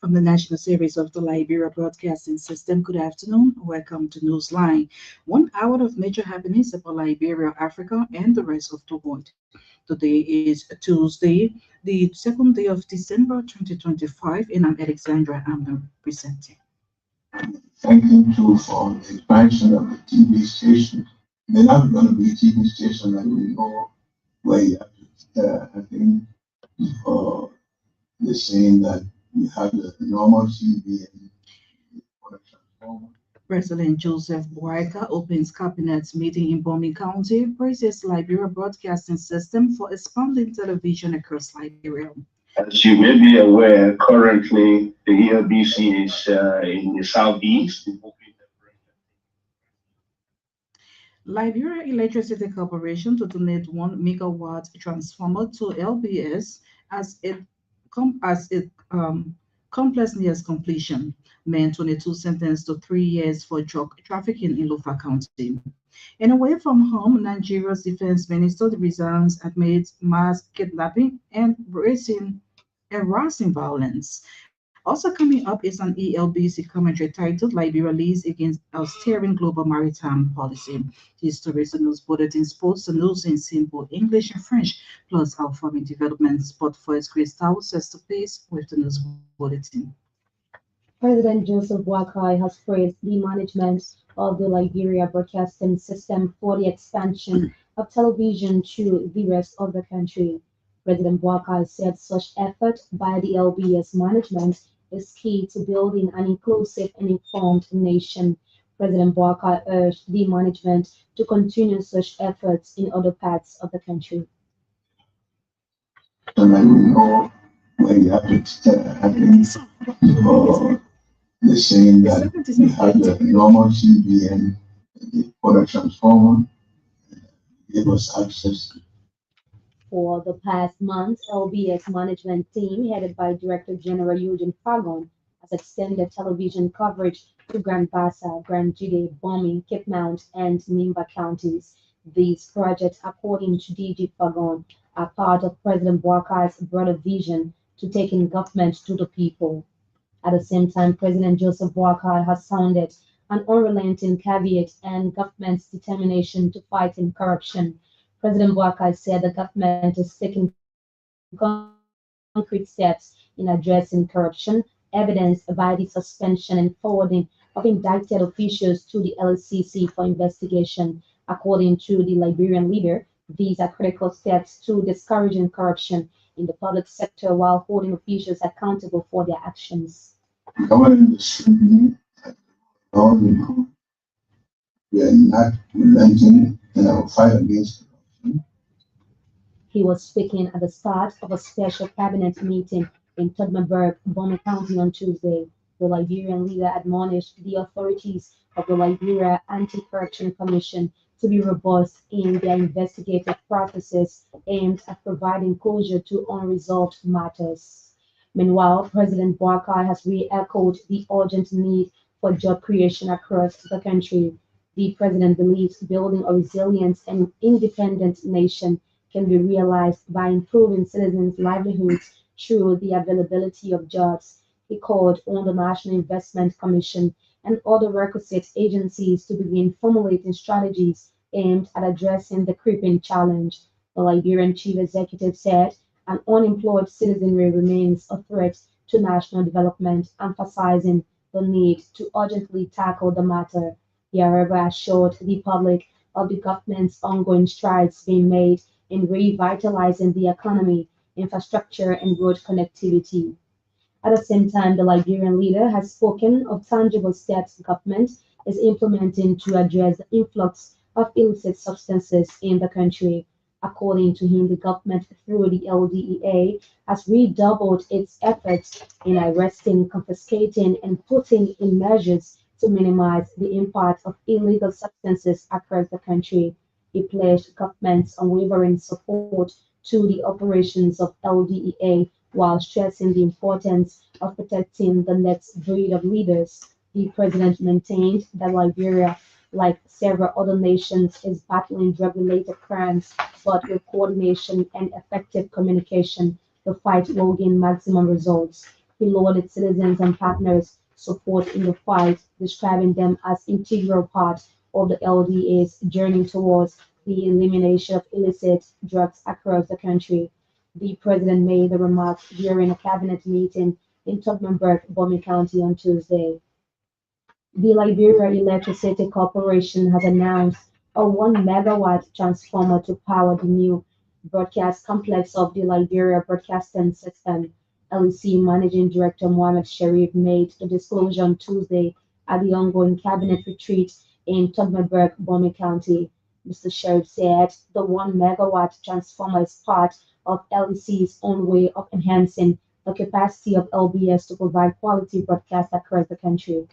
From the national series of the Liberia Broadcasting System, good afternoon. Welcome to Newsline. 1 hour of major happenings about Liberia, Africa, and the rest of the world. Today is Tuesday, the second day of December 2025, and I'm Alexandra. I'm presenting. Thank you too for the expansion of the TV station. They're not going to be a TV station that we know where you have I think they're saying that you have the normal TV and for the transformer. President Joseph Boaika opens cabinet's meeting in Bomi County, praises Liberia Broadcasting System for expanding television across Liberia. As you may be aware, currently the Elbc is in the southeast. Liberia Electricity Corporation to donate 1 megawatt transformer to LBS as it complex nears completion. Man 22 sentenced to 3 years for drug trafficking in Lufa County. And away from home, Nigeria's defense minister resigns amid mass kidnapping and harassing violence. Also coming up is an ELBC commentary titled Liberia Leads Against Steering Global Maritime Policy. These stories and news bulletins post the news in simple English and French, plus our farming developments. But first, Crystal sets the pace with the news bulletin. President Joseph Boakai has praised the management of the Liberia broadcasting system for the expansion of television to the rest of the country. President Boakai said such effort by the LBS management is key to building an inclusive and informed nation. President Boakai urged the management to continue such efforts in other parts of the country. So that we know where you have I think they're saying that you have the normal TV and for the transformer give us access. For the past month, LBS management team, headed by Director General Eugene Fagon, has extended television coverage to Grand Bassa, Grand Jide, Bomi, Cape Mount, and Nimba counties. These projects, according to DG Fagon, are part of President Boakai's broader vision to taking government to the people. At the same time, President Joseph Boakai has sounded an unrelenting caveat and government's determination to fight corruption. President Boakai said the government is taking concrete steps in addressing corruption, evidenced by the suspension and forwarding of indicted officials to the LCC for investigation. According to the Liberian leader, these are critical steps to discouraging corruption in the public sector while holding officials accountable for their actions. Government is simply all we know. We are not relenting in our fight against corruption. He was speaking at the start of a special cabinet meeting in Todmaburg, Bomi County on Tuesday. The Liberian leader admonished the authorities of the Liberia Anti-Corruption Commission to be robust in their investigative processes aimed at providing closure to unresolved matters. Meanwhile, President Boakai has re-echoed the urgent need for job creation across the country. The president believes building a resilient and independent nation can be realized by improving citizens' livelihoods through the availability of jobs. He called on the National Investment Commission and other requisite agencies to begin formulating strategies aimed at addressing the creeping challenge. The Liberian chief executive said an unemployed citizenry remains a threat to national development, emphasizing the need to urgently tackle the matter. He, however, assured the public of the government's ongoing strides being made in revitalizing the economy, infrastructure, and road connectivity. At the same time, the Liberian leader has spoken of tangible steps the government is implementing to address the influx of illicit substances in the country. According to him, the government, through the LDEA, has redoubled its efforts in arresting, confiscating, and putting in measures to minimize the impact of illegal substances across the country. He pledged government's unwavering support to the operations of LDEA while stressing the importance of protecting the next breed of leaders. The president maintained that Liberia, like several other nations, is battling drug-related crimes, but with coordination and effective communication, the fight will gain maximum results. He lauded citizens and partners' support in the fight, describing them as integral part of the LDA's journey towards the elimination of illicit drugs across the country. The president made the remarks during a cabinet meeting in Tubmanburg, Bomi County on Tuesday. The Liberia Electricity Corporation has announced a 1 megawatt transformer to power the new broadcast complex of the Liberia Broadcasting System. LEC Managing Director Mohamed Sharif made the disclosure on Tuesday at the ongoing cabinet retreat in Tugmeburg, Bomi County. Mr. Sharif said the 1 megawatt transformer is part of LEC's own way of enhancing the capacity of LBS to provide quality broadcast across the country.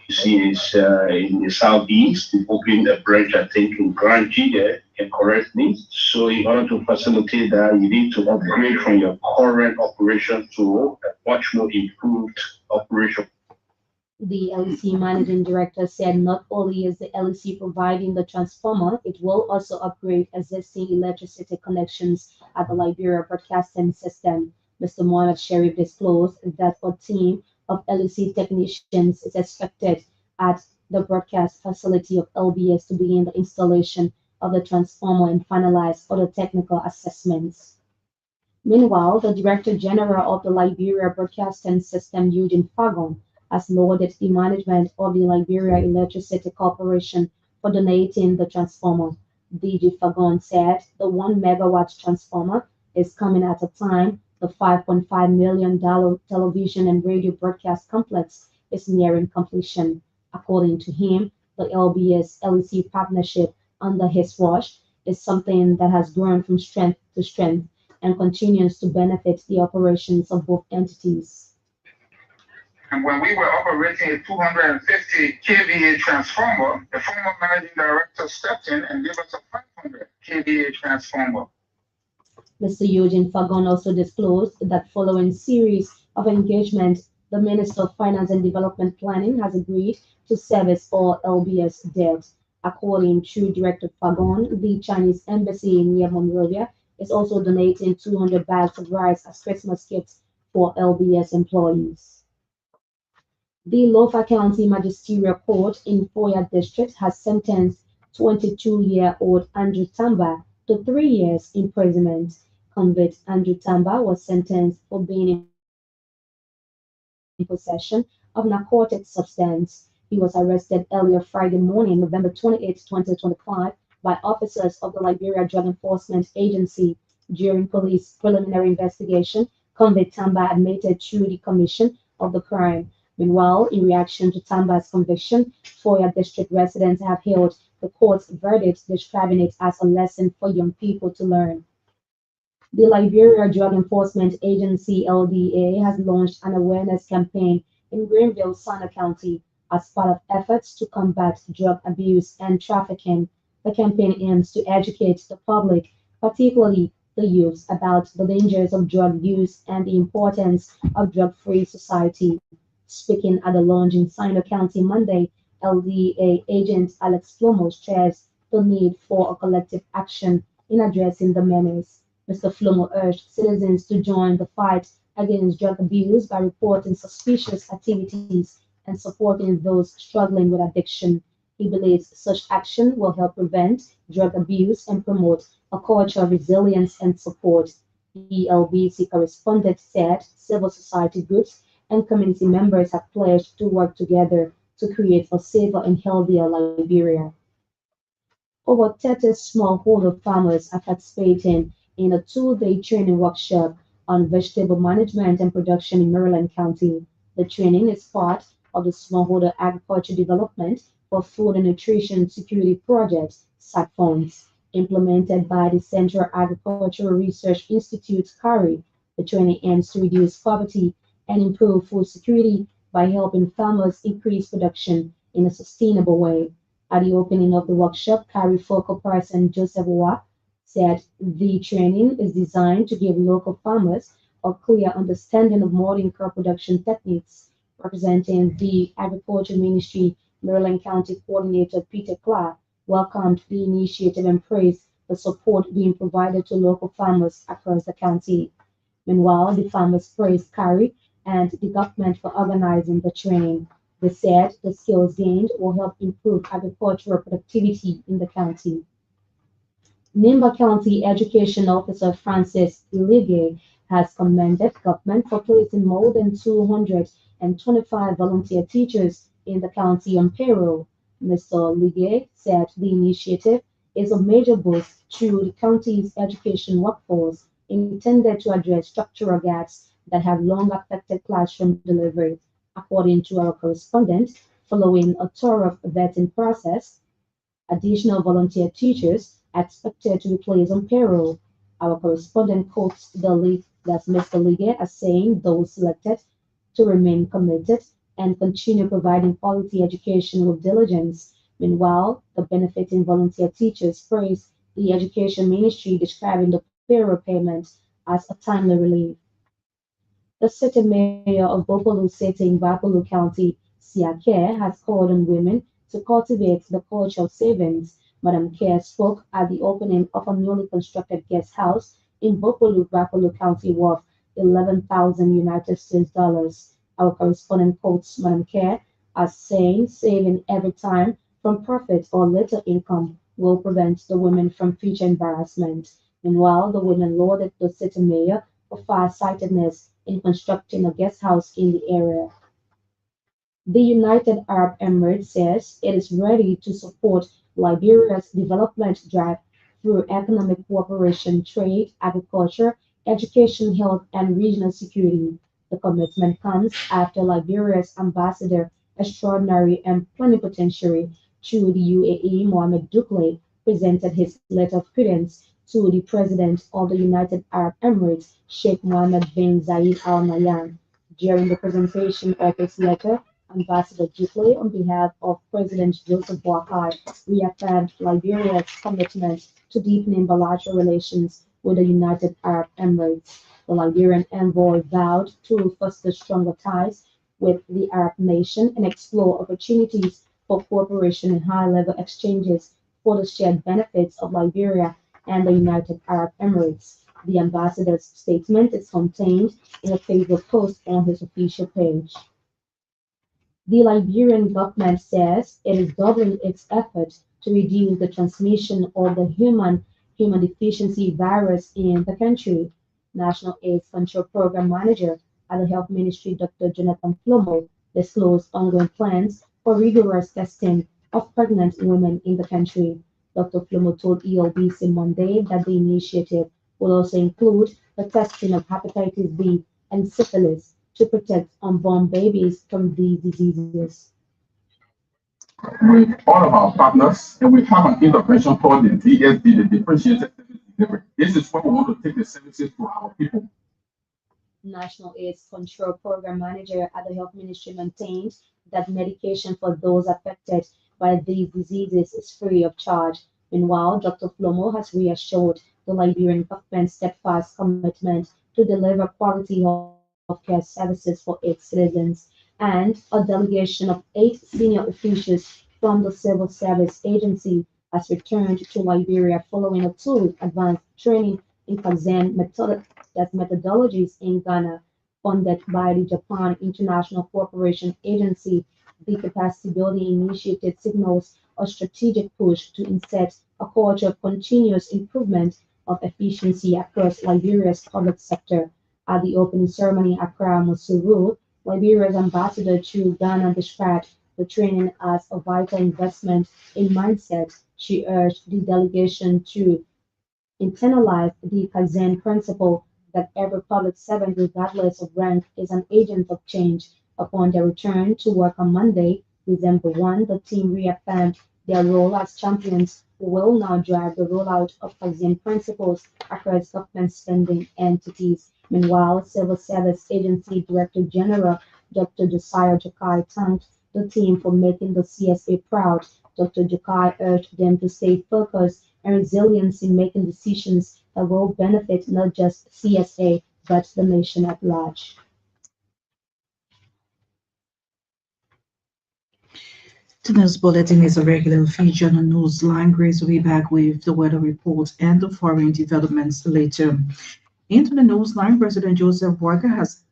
She is in the southeast, opening a branch, I think, in Granchi there, correctly. So in order to facilitate that, you need to upgrade from your current operation to a much more improved operation. The LEC managing director said not only is the LEC providing the transformer, it will also upgrade existing electricity connections at the Liberia Broadcasting System. Mr. Mohamed Sharif disclosed that a team of LEC technicians is expected at the broadcast facility of LBS to begin the installation of the transformer and finalize other technical assessments. Meanwhile, the Director General of the Liberia Broadcasting System, Eugene Fagon, has lauded the management of the Liberia Electricity Corporation for donating the transformer. DG Fagon said the 1 megawatt transformer is coming at a time the $5.5 million television and radio broadcast complex is nearing completion. According to him, the LBS LEC partnership under his watch is something that has grown from strength to strength and continues to benefit the operations of both entities. And when we were operating a 250 kVA transformer, the former managing director stepped in and gave us a 500 kVA transformer. Mr. Eugene Fagon also disclosed that following series of engagement, the Minister of Finance and Development Planning has agreed to service all LBS debt. According to Director Fagon, the Chinese embassy near Monrovia is also donating 200 bags of rice as Christmas gifts for LBS employees. The Lofa County Magisterial Court in Foya District has sentenced 22-year-old Andrew Tamba to 3 years imprisonment. Convict Andrew Tamba was sentenced for being in possession of narcotic substance. He was arrested earlier Friday morning, November 28, 2025, by officers of the Liberia Drug Enforcement Agency. During police preliminary investigation, convict Tamba admitted to the commission of the crime. Meanwhile, in reaction to Tamba's conviction, Foya District residents have hailed the court's verdict, describing it as a lesson for young people to learn. The Liberia Drug Enforcement Agency, LDA, has launched an awareness campaign in Greenville, Sano County as part of efforts to combat drug abuse and trafficking. The campaign aims to educate the public, particularly the youth, about the dangers of drug use and the importance of drug-free society. Speaking at the launch in Sino County Monday, LDA agent Alex Flomo stressed the need for a collective action in addressing the menace. Mr. Flomo urged citizens to join the fight against drug abuse by reporting suspicious activities and supporting those struggling with addiction. He believes such action will help prevent drug abuse and promote a culture of resilience and support. The Elbc correspondent said civil society groups and community members have pledged to work together to create a safer and healthier Liberia. Over 30 smallholder farmers are participating in a 2-day training workshop on vegetable management and production in Maryland County. The training is part of the Smallholder Agriculture Development for Food and Nutrition Security Project, SACFONS, implemented by the Central Agricultural Research Institute, CARI. The training aims to reduce poverty and improve food security by helping farmers increase production in a sustainable way. At the opening of the workshop, CARI focal person Joseph Wa said the training is designed to give local farmers a clear understanding of modern crop production techniques. Representing the Agriculture Ministry, Maryland County Coordinator Peter Clark welcomed the initiative and praised the support being provided to local farmers across the county. Meanwhile, the farmers praised CARI and the government for organizing the training. They said the skills gained will help improve agricultural productivity in the county. Nimba County Education Officer Francis Ligge has commended government for placing more than 225 volunteer teachers in the county on payroll. Mr. Ligge said the initiative is a major boost to the county's education workforce intended to address structural gaps that have long affected classroom delivery. According to our correspondent, following a thorough vetting process, additional volunteer teachers are expected to be placed on payroll. Our correspondent quotes the league that's Mr. Ligue as saying those selected to remain committed and continue providing quality education with diligence. Meanwhile, the benefiting volunteer teachers praised the education ministry describing the payroll payment as a timely relief. The city mayor of Bopolu City in Bapolu County, Siake, has called on women to cultivate the culture of savings. Madam Kerr spoke at the opening of a newly constructed guest house in Bapolu County worth 11,000 United States dollars. Our correspondent quotes Madam Kerr as saying saving every time from profit or little income will prevent the women from future embarrassment. Meanwhile, the women lauded the city mayor for far-sightedness in constructing a guest house in the area. The United Arab Emirates says it is ready to support Liberia's development drive through economic cooperation, trade, agriculture, education, health, and regional security. The commitment comes after Liberia's ambassador extraordinary and plenipotentiary to the UAE, Mohamed Dukle, presented his letter of credence to the President of the United Arab Emirates, Sheikh Mohammed bin Zayed Al Nahyan. During the presentation of his letter, Ambassador Dukle, on behalf of President Joseph Boakai, reaffirmed Liberia's commitment to deepening bilateral relations with the United Arab Emirates. The Liberian envoy vowed to foster stronger ties with the Arab nation and explore opportunities for cooperation and high-level exchanges for the shared benefits of Liberia and the United Arab Emirates. The ambassador's statement is contained in a Facebook post on his official page. The Liberian government says it is doubling its efforts to reduce the transmission of the human deficiency virus in the country. National AIDS Control Program Manager at the Health Ministry, Dr. Jonathan Flomo, disclosed ongoing plans for rigorous testing of pregnant women in the country. Dr. Flomo told ELBC Monday that the initiative will also include the testing of hepatitis B and syphilis to protect unborn babies from these diseases. With all of our partners, and we have an innovation called the DSD, the differentiated service delivery. This is where we want to take the services to our people. National AIDS Control Program Manager at the Health Ministry maintains that medication for those affected by these diseases is free of charge. Meanwhile, Dr. Flomo has reassured the Liberian government's steadfast commitment to deliver quality healthcare services for its citizens, and a delegation of 8 senior officials from the Civil Service Agency has returned to Liberia following a 2-week advanced training in methodologies in Ghana, funded by the Japan International Cooperation Agency. The capacity building initiative signals a strategic push to insert a culture of continuous improvement of efficiency across Liberia's public sector. At the opening ceremony, Accra Musuru, Liberia's ambassador to Ghana, described the training as a vital investment in mindset. She urged the delegation to internalize the Kaizen principle that every public servant, regardless of rank, is an agent of change. Upon their return to work on Monday, December 1, the team reaffirmed their role as champions who will now drive the rollout of Kaizen principles across government spending entities. Meanwhile, Civil Service Agency Director General Dr. Josiah Jokai thanked the team for making the CSA proud. Dr. Jokai urged them to stay focused and resilient in making decisions that will benefit not just CSA but the nation at large. Today's bulletin is a regular feature on the Newsline. Grace will be back with the weather report and the foreign developments later. Into the Newsline, President Joseph Boakai has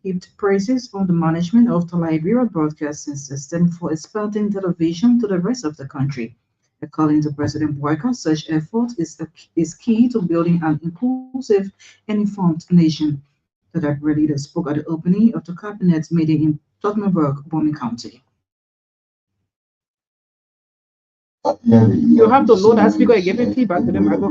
heaped praises on the management of the Liberia Broadcasting System for expanding television to the rest of the country. According to President Boyka, such effort is key to building an inclusive and informed nation. The Liberia leader spoke at the opening of the cabinet meeting in Tottenburg, Bomi County. Yeah, You have to load that speaker and give it feedback to the microphone.